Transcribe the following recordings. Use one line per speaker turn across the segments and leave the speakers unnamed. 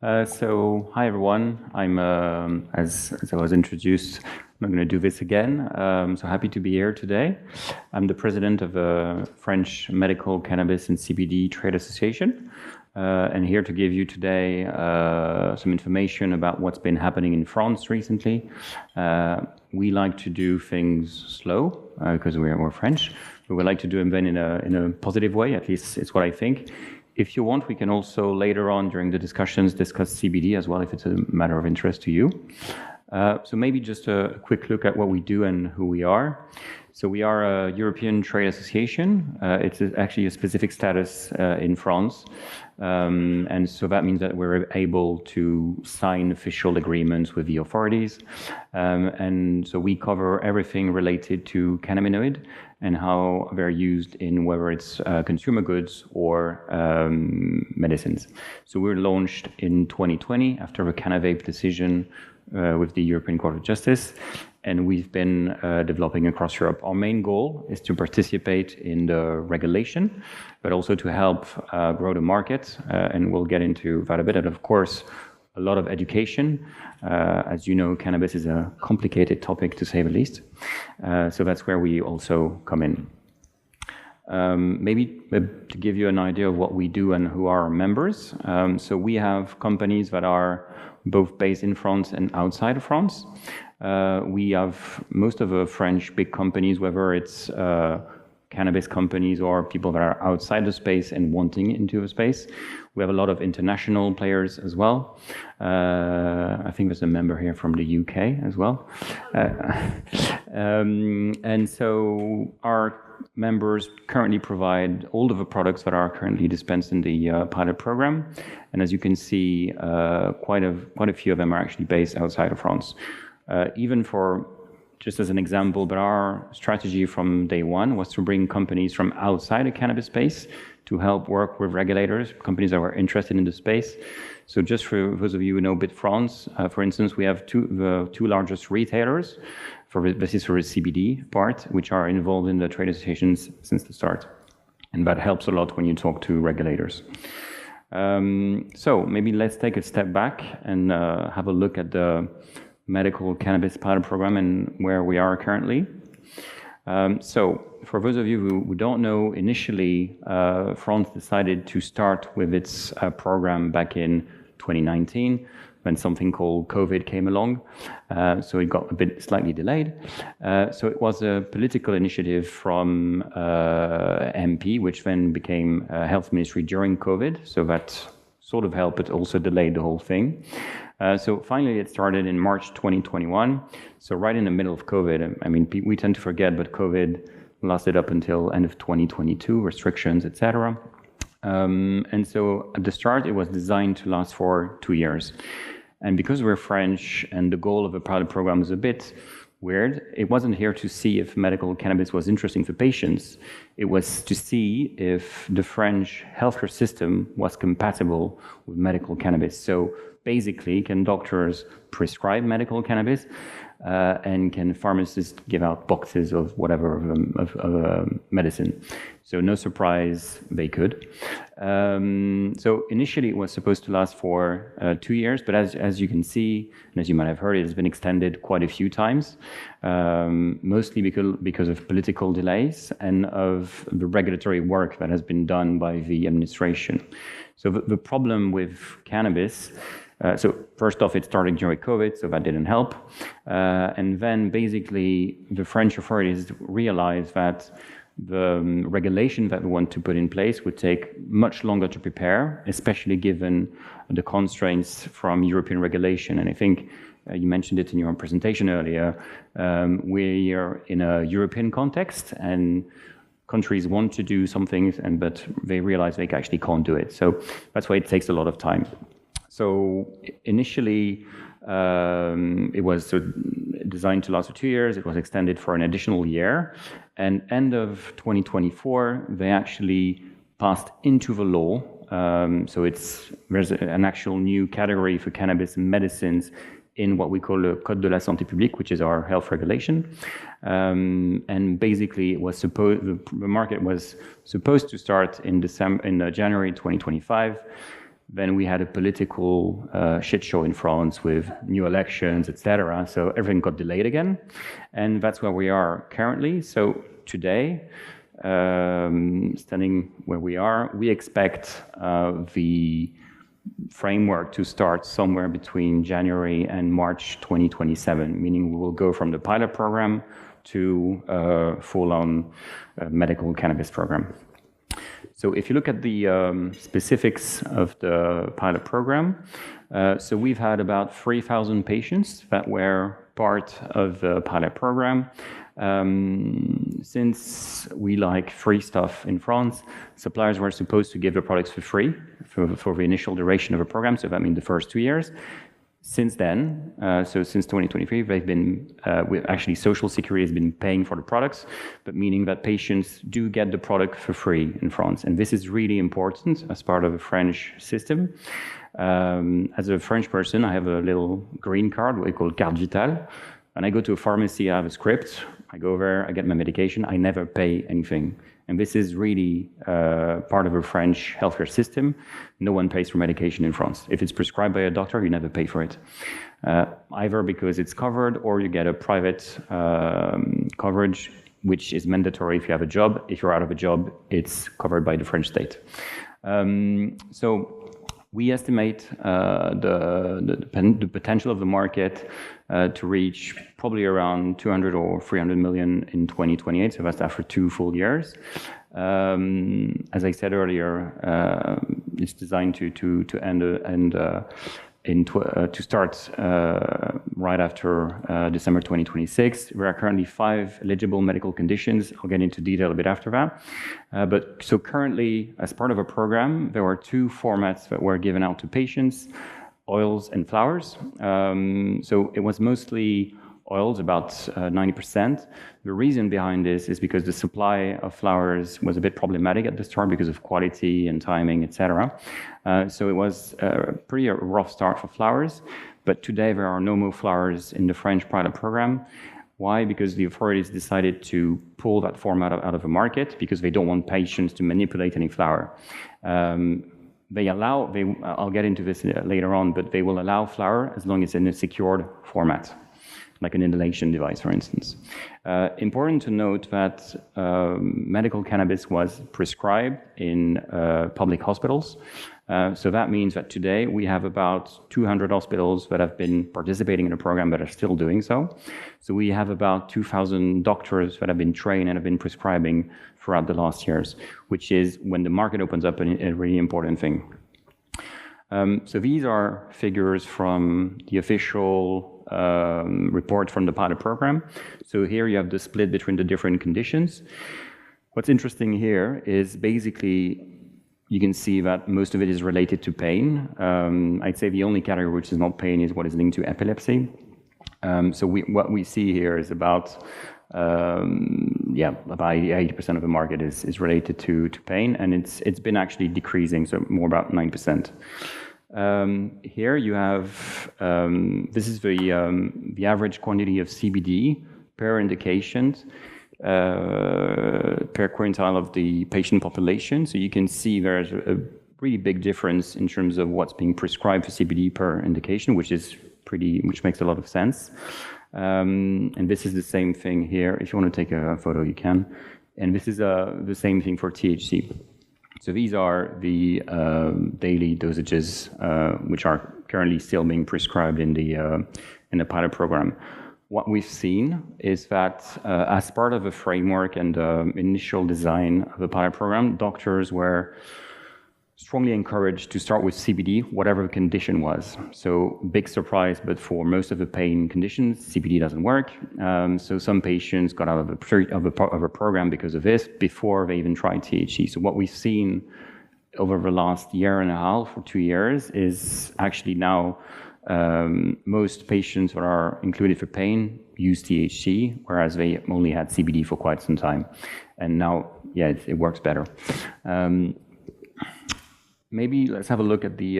Hi everyone. I'm as I was introduced, I'm going to do this again. So happy to be here today. I'm the president of a French Medical Cannabis and CBD Trade Association, and here to give you today some information about what's been happening in France recently. We like to do things slow because we're French, but we like to do them in a positive way. At least it's what I think. If you want, we can also later on during the discussions discuss CBD as well, if it's a matter of interest to you. So maybe just a quick look at what we do and who we are. So we are a European Trade Association. It's actually a specific status in France. And so that means that we're able to sign official agreements with the authorities. And so we cover everything related to cannabinoid and how they're used in whether it's consumer goods or medicines. So we were launched in 2020 after a Cannavape decision with the European Court of Justice, and we've been developing across Europe. Our main goal is to participate in the regulation, but also to help grow the market, and we'll get into that a bit. And of course, a lot of education. As you know, cannabis is a complicated topic, to say the least. So that's where we also come in. Maybe to give you an idea of what we do and who are our members. So we have companies that are both based in France and outside of France. We have most of the French big companies, whether it's cannabis companies or people that are outside the space and wanting into a space. We have a lot of international players as well. I think there's a member here from the UK as well. And so our members currently provide all of the products that are currently dispensed in the pilot program. And as you can see, quite a few of them are actually based outside of France. Even for, just as an example, but our strategy from day one was to bring companies from outside the cannabis space to help work with regulators, companies that were interested in the space. So just for those of you who know BitFrance, for instance, we have the two largest retailers, this is for the CBD part, which are involved in the trade associations since the start. And that helps a lot when you talk to regulators. So maybe let's take a step back and have a look at the medical cannabis pilot program and where we are currently. So for those of you who don't know, initially France decided to start with its program back in 2019 when something called COVID came along. So it got a bit slightly delayed. So it was a political initiative from MP, which then became Health Ministry during COVID. So that sort of helped, but also delayed the whole thing. So finally, it started in March 2021. So right in the middle of COVID. I mean, we tend to forget, but COVID lasted up until end of 2022, restrictions, etc. And so at the start, it was designed to last for 2 years. And because we're French and the goal of the pilot program is a bit weird, it wasn't here to see if medical cannabis was interesting for patients. It was to see if the French healthcare system was compatible with medical cannabis. So basically, can doctors prescribe medical cannabis and can pharmacists give out boxes of whatever of medicine? So no surprise, they could. So initially it was supposed to last for 2 years, but as you can see, and as you might have heard, it has been extended quite a few times, mostly because of political delays and of the regulatory work that has been done by the administration. So the problem with cannabis, so first off, it started during COVID, so that didn't help. And then basically the French authorities realized that the regulation that we want to put in place would take much longer to prepare, especially given the constraints from European regulation. And I think you mentioned it in your presentation earlier, we are in a European context and countries want to do something, but they realize they actually can't do it. So that's why it takes a lot of time. So initially, it was designed to last for 2 years. It was extended for an additional year. And end of 2024, they actually passed into the law. So there's an actual new category for cannabis medicines in what we call the Code de la Santé Publique, which is our health regulation. And basically, the market was supposed to start in January 2025. Then we had a political shit show in France with new elections, etc. So everything got delayed again. And that's where we are currently. So today, standing where we are, we expect the framework to start somewhere between January and March 2027, meaning we will go from the pilot program to full-on medical cannabis program. So if you look at the specifics of the pilot program, so we've had about 3,000 patients that were part of the pilot program. Since we like free stuff in France, suppliers were supposed to give the products for free for the initial duration of a program, so that means the first 2 years. Since then, so since 2023, they've been, actually Social Security has been paying for the products, but meaning that patients do get the product for free in France. And this is really important as part of the French system. As a French person, I have a little green card, what we call carte vitale. When I go to a pharmacy, I have a script. I go there, I get my medication. I never pay anything. And this is really part of a French healthcare system. No one pays for medication in France. If it's prescribed by a doctor, you never pay for it. Either because it's covered or you get a private coverage, which is mandatory if you have a job. If you're out of a job, it's covered by the French state. So we estimate the potential of the market to reach probably around 200 or 300 million in 2028, so that's after 2 full years. As I said earlier, it's designed to start right after December 2026. There are currently 5 eligible medical conditions. I'll get into detail a bit after that. But so currently, as part of a program, there were 2 formats that were given out to patients: oils and flowers. So it was mostly oils, about 90%. The reason behind this is because the supply of flowers was a bit problematic at the start because of quality and timing, etc. So it was a pretty rough start for flowers. But today there are no more flowers in the French pilot program. Why? Because the authorities decided to pull that format out of the market because they don't want patients to manipulate any flower. I'll get into this later on, but they will allow flower as long as it's in a secured format, like an inhalation device, for instance. Important to note that medical cannabis was prescribed in public hospitals. So that means that today we have about 200 hospitals that have been participating in the program that are still doing so. So we have about 2,000 doctors that have been trained and have been prescribing throughout the last years, which is, when the market opens up, a really important thing. So these are figures from the official report from the pilot program. So here you have the split between the different conditions. What's interesting here is basically you can see that most of it is related to pain. I'd say the only category which is not pain is what is linked to epilepsy. So what we see here is about 80% of the market is related to pain, and it's been actually decreasing, so more about 9%. Here you have, this is the average quantity of CBD per indication, per quintile of the patient population. So you can see there's a really big difference in terms of what's being prescribed for CBD per indication, which makes a lot of sense. And this is the same thing here. If you want to take a photo, you can. And this is the same thing for THC. So these are the daily dosages which are currently still being prescribed in the pilot program. What we've seen is that as part of a framework and initial design of the pilot program, doctors were strongly encouraged to start with CBD, whatever the condition was. So big surprise, but for most of the pain conditions, CBD doesn't work. So some patients got out of a program because of this before they even tried THC. So what we've seen over the last year and a half or 2 years is actually now most patients that are included for pain use THC, whereas they only had CBD for quite some time. And now, yeah, it works better. Maybe let's have a look at the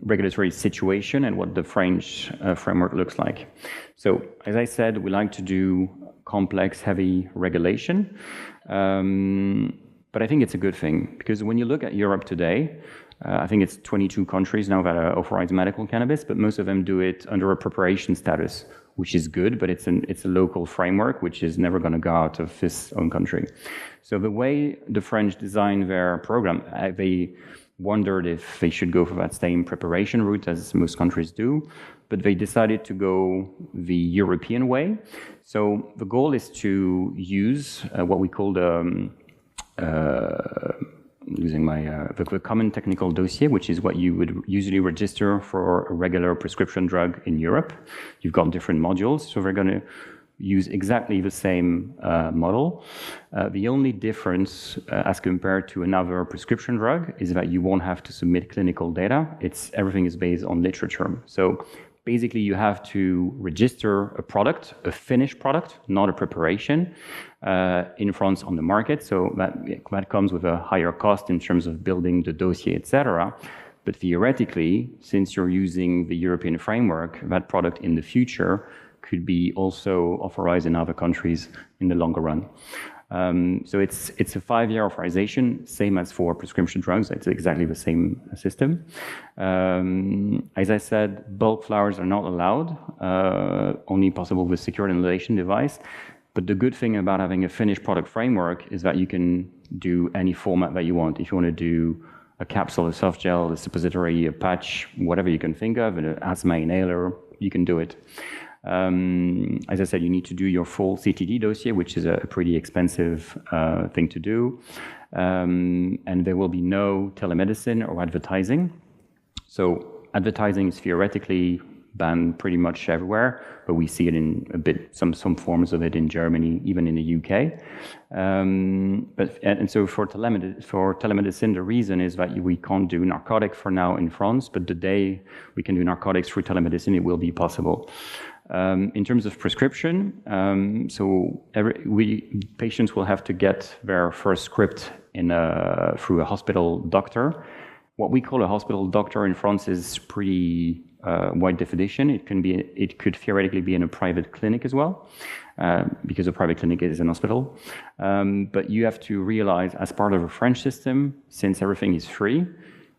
regulatory situation and what the French framework looks like. So, as I said, we like to do complex, heavy regulation. But I think it's a good thing, because when you look at Europe today, I think it's 22 countries now that authorize medical cannabis, but most of them do it under a preparation status, which is good, but it's a local framework, which is never going to go out of this own country. So the way the French designed their program, they wondered if they should go for that same preparation route as most countries do, but they decided to go the European way. So the goal is to use what we call the the common technical dossier, which is what you would usually register for a regular prescription drug in Europe. You've got different modules, so they're going to use exactly the same model. The only difference as compared to another prescription drug is that you won't have to submit clinical data. Everything is based on literature. So basically you have to register a product, a finished product, not a preparation, in France on the market. So that comes with a higher cost in terms of building the dossier, etc. But theoretically, since you're using the European framework, that product in the future could be also authorized in other countries in the longer run. So it's a 5-year authorization, same as for prescription drugs. It's exactly the same system. As I said, bulk flowers are not allowed, only possible with secured inhalation device. But the good thing about having a finished product framework is that you can do any format that you want. If you want to do a capsule, a soft gel, a suppository, a patch, whatever you can think of, an asthma inhaler, you can do it. As I said, you need to do your full CTD dossier, which is a pretty expensive thing to do. And there will be no telemedicine or advertising. So advertising is theoretically banned pretty much everywhere, but we see it in some forms of it in Germany, even in the UK. So for telemedicine, the reason is that we can't do narcotic for now in France, but the day we can do narcotics through telemedicine, it will be possible. In terms of prescription, patients will have to get their first script through a hospital doctor. What we call a hospital doctor in France is pretty wide definition. It could theoretically be in a private clinic as well, because a private clinic is an hospital. But you have to realize, as part of a French system, since everything is free,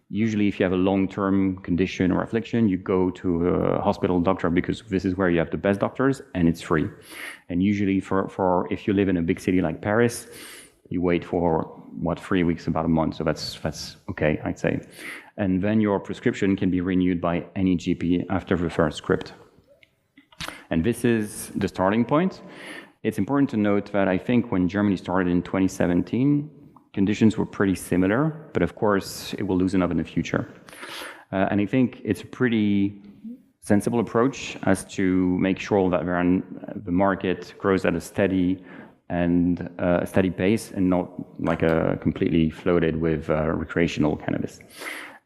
usually if you have a long-term condition or affliction, you go to a hospital doctor because this is where you have the best doctors and it's free. And usually for if you live in a big city like Paris, you wait for 3 weeks, about a month. So that's okay, I'd say. And then your prescription can be renewed by any GP after the first script. And this is the starting point. It's important to note that I think when Germany started in 2017, conditions were pretty similar, but of course it will loosen up in the future. And I think it's a pretty sensible approach as to make sure that the market grows at a steady pace and not like completely floated with recreational cannabis.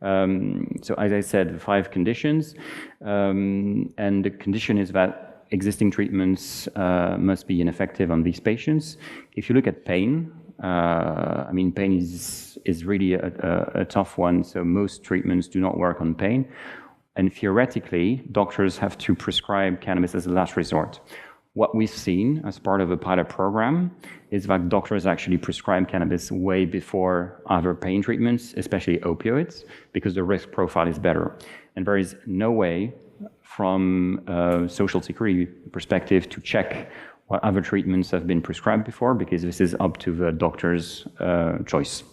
So as I said, 5 conditions, and the condition is that existing treatments must be ineffective on these patients. If you look at pain, pain is really a tough one. So most treatments do not work on pain, and theoretically, doctors have to prescribe cannabis as a last resort. What we've seen as part of a pilot program is that doctors actually prescribe cannabis way before other pain treatments, especially opioids, because the risk profile is better. And there is no way from a social security perspective to check what other treatments have been prescribed before, because this is up to the doctor's choice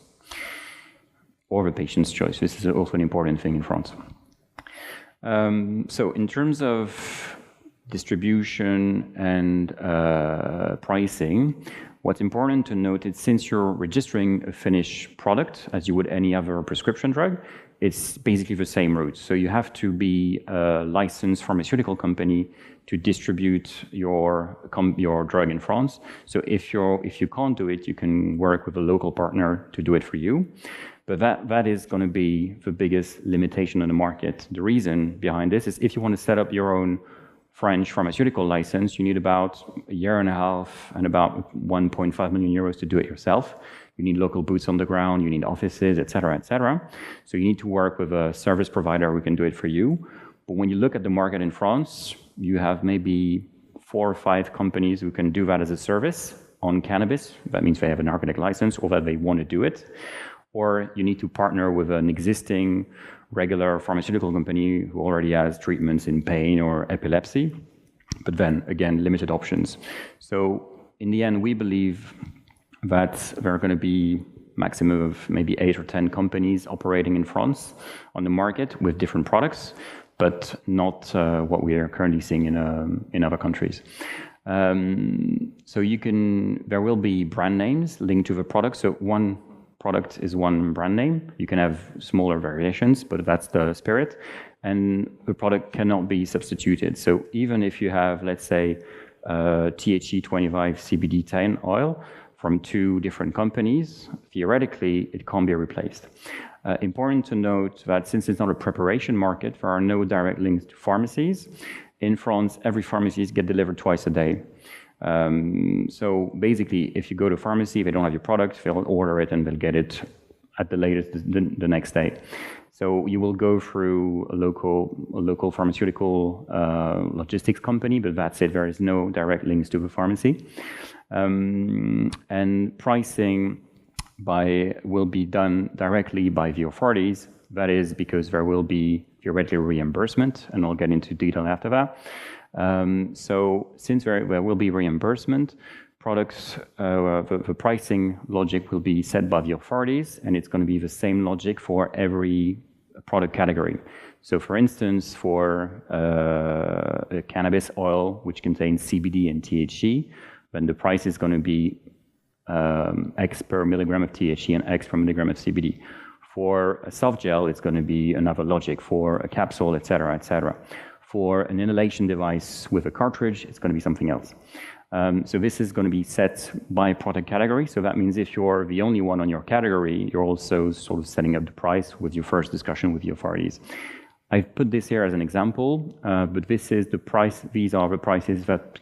or the patient's choice. This is also an important thing in France. So in terms of distribution and pricing, what's important to note is since you're registering a finished product as you would any other prescription drug, it's basically the same route. So you have to be a licensed pharmaceutical company to distribute your drug in France. So if you can't do it, you can work with a local partner to do it for you. But that is going to be the biggest limitation on the market. The reason behind this is if you want to set up your own French pharmaceutical license, you need about a year and a half and about 1.5 million euros to do it yourself. You need local boots on the ground, you need offices, et cetera, et cetera. So you need to work with a service provider who can do it for you. But when you look at the market in France, you have maybe 4 or 5 companies who can do that as a service on cannabis. That means they have a narcotic license or that they want to do it. or you need to partner with an existing regular pharmaceutical company who already has treatments in pain or epilepsy, but then again, limited options. So in the end, we believe that there are going to be maximum of maybe 8 or 10 companies operating in France on the market with different products, but not what we are currently seeing in other countries. So there will be brand names linked to the product. So one product is one brand name. You can have smaller variations, but that's the spirit. And the product cannot be substituted. So even if you have, let's say, THC 25 CBD 10 oil from 2 different companies, theoretically, it can't be replaced. Important to note that since it's not a preparation market, there are no direct links to pharmacies. In France, every pharmacies get delivered twice a day. So basically, if you go to a pharmacy, they don't have your product, they'll order it and they'll get it at the latest the next day. So you will go through a local pharmaceutical logistics company, but that's it. There is no direct links to the pharmacy. And pricing will be done directly by the authorities. That is because there will be theoretically reimbursement, and I'll get into detail after that. So since there will be reimbursement, products, the pricing logic will be set by the authorities, and it's going to be the same logic for every product category. So for instance, for a cannabis oil, which contains CBD and THC, then the price is going to be X per milligram of THC and X per milligram of CBD. For a soft gel, it's going to be another logic. For a capsule, et cetera, et cetera. For an inhalation device with a cartridge, it's going to be something else. So this is going to be set by product category. So that means if you're the only one on your category, you're also sort of setting up the price with your first discussion with the authorities. I've put this here as an example, but this is the price. These are the prices that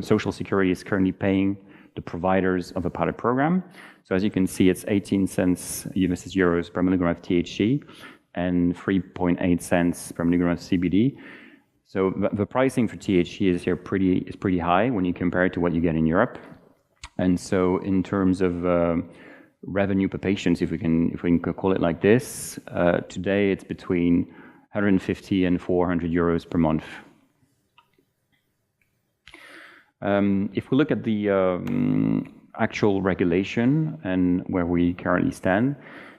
Social Security is currently paying the providers of a pilot program. So as you can see, it's 18 cents US euros per milligram of THC and 3.8 cents per milligram of CBD. So the pricing for THC is here pretty high when you compare it to what you get in Europe. And so in terms of revenue per patient, if we can call it like this, today it's between 150 and 400 euros per month. If we look at the actual regulation and where we currently stand,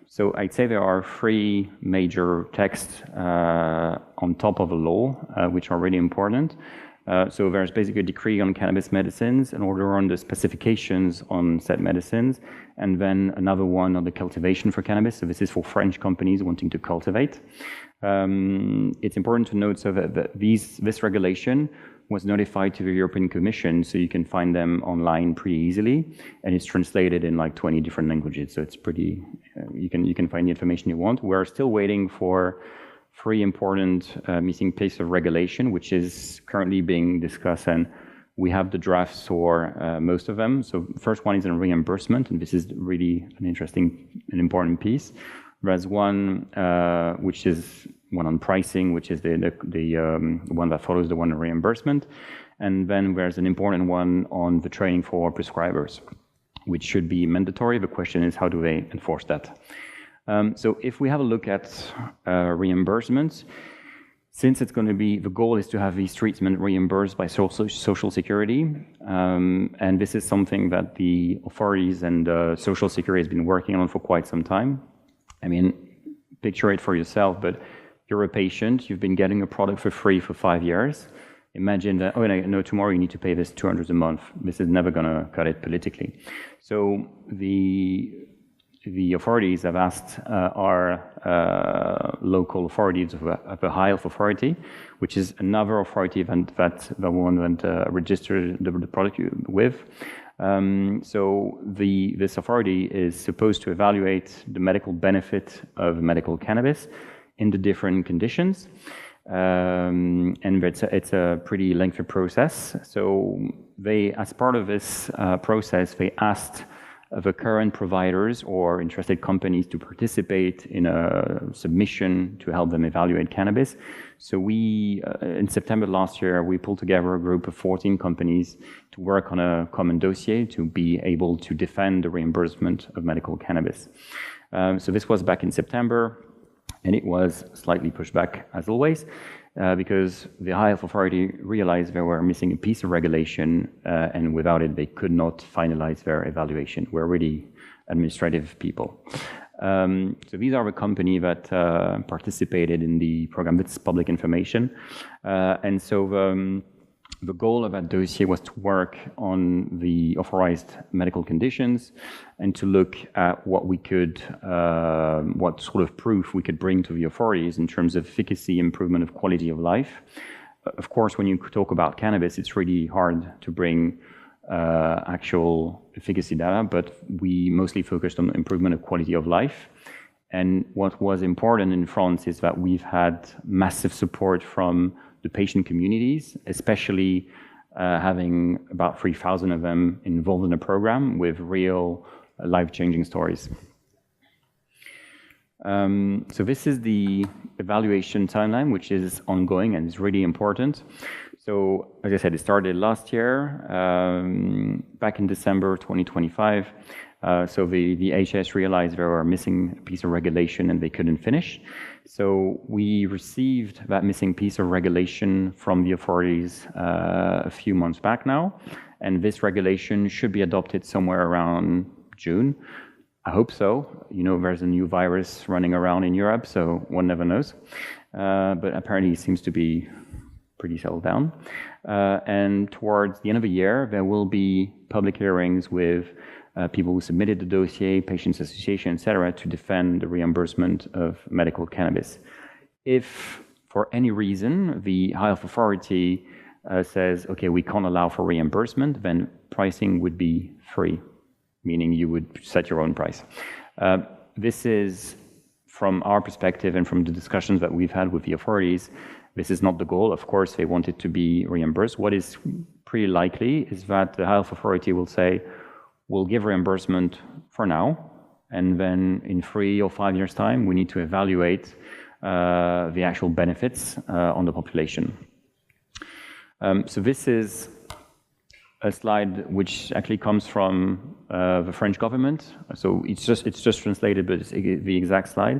so I'd say there are 3 major texts on top of the law, which are really important. So there's basically a decree on cannabis medicines, an order on the specifications on said medicines, and then another one on the cultivation for cannabis. So this is for French companies wanting to cultivate. It's important to note so that this regulation was notified to the European Commission, so you can find them online pretty easily, and it's translated in like 20 different languages. So it's pretty, you can find the information you want. We're still waiting for 3 important missing pieces of regulation, which is currently being discussed, and we have the drafts for most of them. So the first one is on reimbursement, and this is really an interesting and important piece. There's one which is one on pricing, which is the one that follows the one on reimbursement. And then there's an important one on the training for prescribers, which should be mandatory. The question is, how do they enforce that? So if we have a look at reimbursements, since it's going to be, the goal is to have these treatments reimbursed by Social Security, and this is something that the authorities and Social Security has been working on for quite some time. I mean, picture it for yourself, but you're a patient, you've been getting a product for free for 5 years. Imagine that, oh no, tomorrow you need to pay this $200 a month. This is never going to cut it politically. So the authorities have asked our local authorities of the High Health Authority, which is another authority that the one that registered the product with. So this authority is supposed to evaluate the medical benefit of medical cannabis in the different conditions. And it's a pretty lengthy process. So they, as part of this process, they asked the current providers or interested companies to participate in a submission to help them evaluate cannabis. So we, in September last year, we pulled together a group of 14 companies to work on a common dossier to be able to defend the reimbursement of medical cannabis. So this was back in September, and it was slightly pushed back, as always, because the High Health Authority realized they were missing a piece of regulation, and without it, they could not finalize their evaluation. We're really administrative people. So these are the company that participated in the program. That's public information. And so the goal of that dossier was to work on the authorized medical conditions and to look at what we could, what sort of proof we could bring to the authorities in terms of efficacy, improvement of quality of life. Of course, when you talk about cannabis, it's really hard to bring actual efficacy data, but we mostly focused on improvement of quality of life. And what was important in France is that we've had massive support from the patient communities, especially having about 3,000 of them involved in the program with real life-changing stories. So this is the evaluation timeline, which is ongoing and is really important. So, as I said, it started last year, back in December 2025. So the HS realized they were missing a piece of regulation and they couldn't finish. So we received that missing piece of regulation from the authorities a few months back now. And this regulation should be adopted somewhere around June. I hope so. You know, there's a new virus running around in Europe, so one never knows. But apparently it seems to be pretty settled down. And towards the end of the year, there will be public hearings with people who submitted the dossier, patients association, etc., to defend the reimbursement of medical cannabis. If, for any reason, the High Health Authority says, okay, we can't allow for reimbursement, then pricing would be free, meaning you would set your own price. This is, from our perspective and from the discussions that we've had with the authorities, this is not the goal. Of course, they want it to be reimbursed. What is pretty likely is that the Health Authority will say, we'll give reimbursement for now, and then in 3 or 5 years' time, we need to evaluate the actual benefits on the population. So this is a slide which actually comes from the French government. So it's just translated, but it's the exact slide,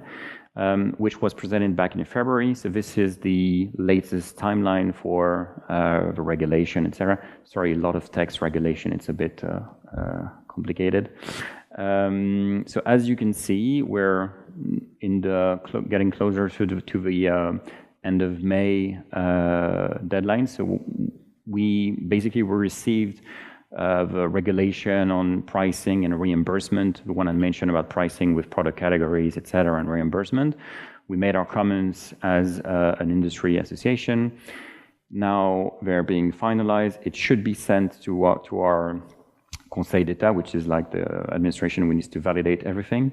which was presented back in February. So this is the latest timeline for the regulation, etc. Sorry, a lot of text regulation. It's a bit complicated. So as you can see, we're in the getting closer to the end of May deadline. So we basically received the regulation on pricing and reimbursement, the one I mentioned about pricing with product categories, et cetera, and reimbursement. We made our comments as an industry association. Now they're being finalized. It should be sent to our Conseil d'État, which is like the administration, we need to validate everything.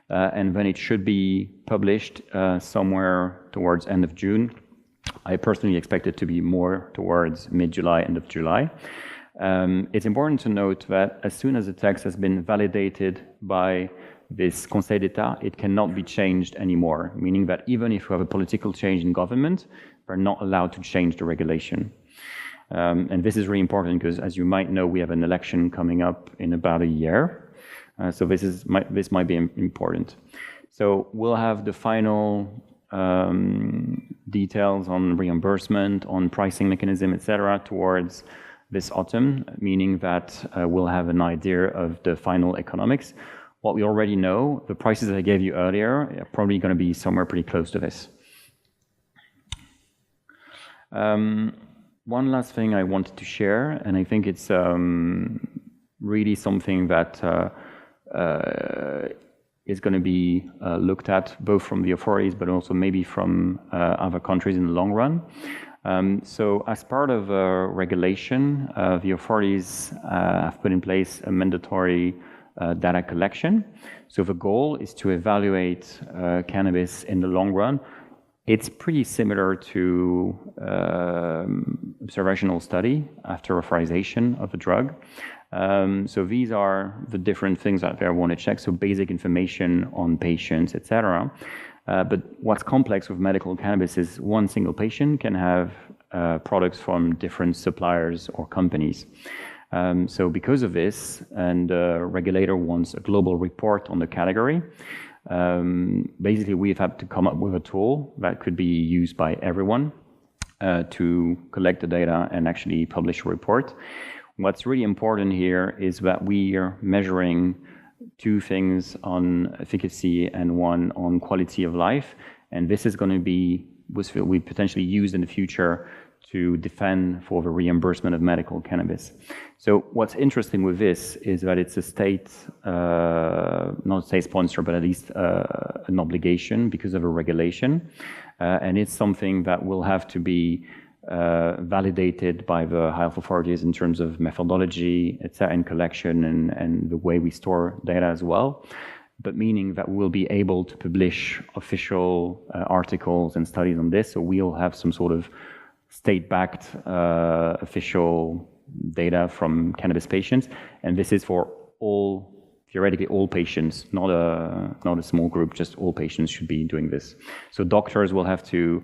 And then it should be published somewhere towards end of June. I personally expect it to be more towards mid-July, end of July. It's important to note that as soon as the text has been validated by this Conseil d'État, it cannot be changed anymore, meaning that even if we have a political change in government, we're not allowed to change the regulation. And this is really important because, as you might know, we have an election coming up in about a year. So this might be important. So we'll have the final details on reimbursement, on pricing mechanism, etc., towards this autumn, meaning that we'll have an idea of the final economics. What we already know, the prices I gave you earlier are probably going to be somewhere pretty close to this. One last thing I wanted to share, and I think it's really something that is going to be looked at both from the authorities, but also maybe from other countries in the long run. So as part of regulation, the authorities have put in place a mandatory data collection. So the goal is to evaluate cannabis in the long run. It's pretty similar to observational study after authorization of a drug. So these are the different things that they want to check. So basic information on patients, etc. But what's complex with medical cannabis is one single patient can have products from different suppliers or companies. So because of this, and the regulator wants a global report on the category, Basically, we've had to come up with a tool that could be used by everyone to collect the data and actually publish a report. What's really important here is that we are measuring two things on efficacy and one on quality of life. And this is going to be, we potentially use in the future to defend for the reimbursement of medical cannabis. So what's interesting with this is that it's a state, not a state sponsor, but at least an obligation because of a regulation. And it's something that will have to be validated by the health authorities in terms of methodology, etc., and collection and the way we store data as well. But meaning that we'll be able to publish official articles and studies on this. So we'll have some sort of state-backed official data from cannabis patients, and this is for all, theoretically all patients, not a small group, just all patients should be doing this. So doctors will have to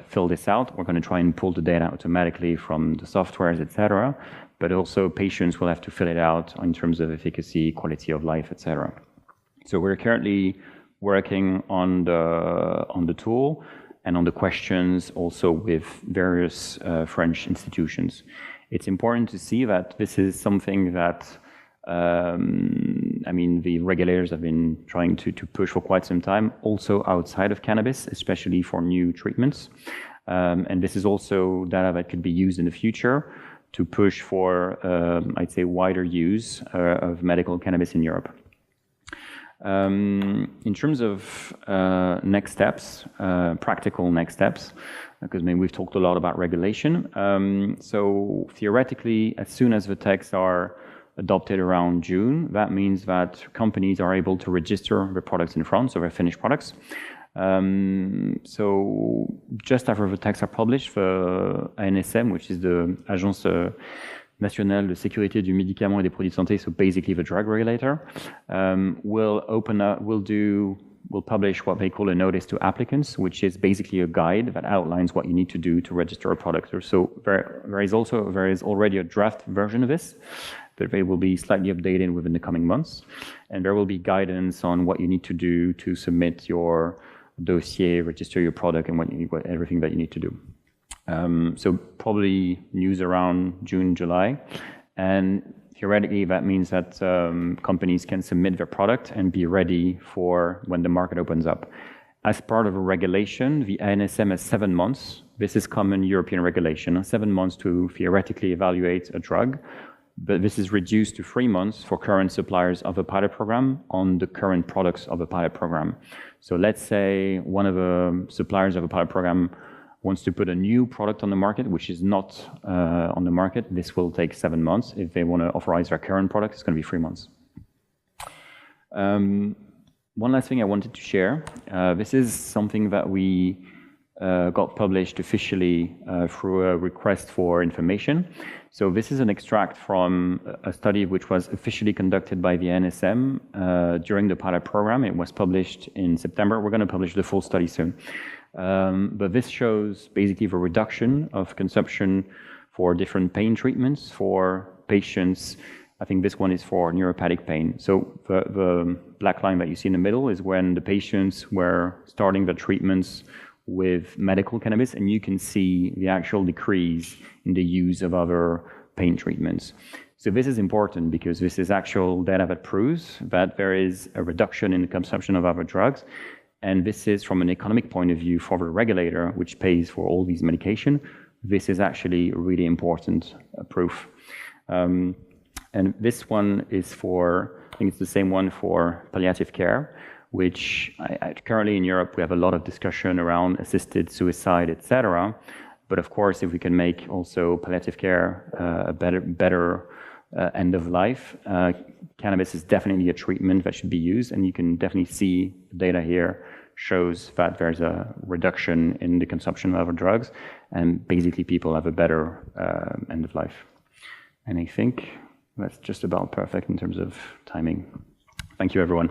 fill this out. We're going to try and pull the data automatically from the softwares, etc. But also patients will have to fill it out in terms of efficacy, quality of life, etc. So we're currently working on the tool and on the questions also with various French institutions. It's important to see that this is something that, the regulators have been trying to push for quite some time, also outside of cannabis, especially for new treatments. And this is also data that could be used in the future to push for, I'd say, wider use of medical cannabis in Europe. In terms of next steps, practical next steps, because we've talked a lot about regulation. So theoretically, as soon as the texts are adopted around June, that means that companies are able to register their products in France, so their finished products. So just after the texts are published, the ANSM, which is the Agence Nationale de Sécurité du Médicament et des Produits de Santé, so basically the drug regulator, will publish what they call a notice to applicants, which is basically a guide that outlines what you need to do to register a product. So there is already a draft version of this, but they will be slightly updated within the coming months. And there will be guidance on what you need to do to submit your dossier, register your product, and everything that you need to do. So probably news around June, July. And theoretically, that means that companies can submit their product and be ready for when the market opens up. As part of a regulation, the ANSM has 7 months. This is common European regulation, 7 months to theoretically evaluate a drug. But this is reduced to 3 months for current suppliers of a pilot program on the current products of a pilot program. So let's say one of the suppliers of a pilot program wants to put a new product on the market, which is not on the market. This will take 7 months. If they want to authorize their current product, it's going to be 3 months. One last thing I wanted to share. This is something that we got published officially through a request for information. So this is an extract from a study which was officially conducted by the NSM during the pilot program. It was published in September. We're going to publish the full study soon. But this shows basically the reduction of consumption for different pain treatments for patients. I think this one is for neuropathic pain. So the black line that you see in the middle is when the patients were starting the treatments with medical cannabis, and you can see the actual decrease in the use of other pain treatments. So this is important because this is actual data that proves that there is a reduction in the consumption of other drugs. And this is from an economic point of view for the regulator, which pays for all these medication. This is actually really important proof. And this one is for, I think it's the same one for palliative care, which currently in Europe, we have a lot of discussion around assisted suicide, etc. But of course, if we can make also palliative care a better end of life, cannabis is definitely a treatment that should be used. And you can definitely see the data here shows that there's a reduction in the consumption of other drugs. And basically, people have a better end of life. And I think that's just about perfect in terms of timing. Thank you, everyone.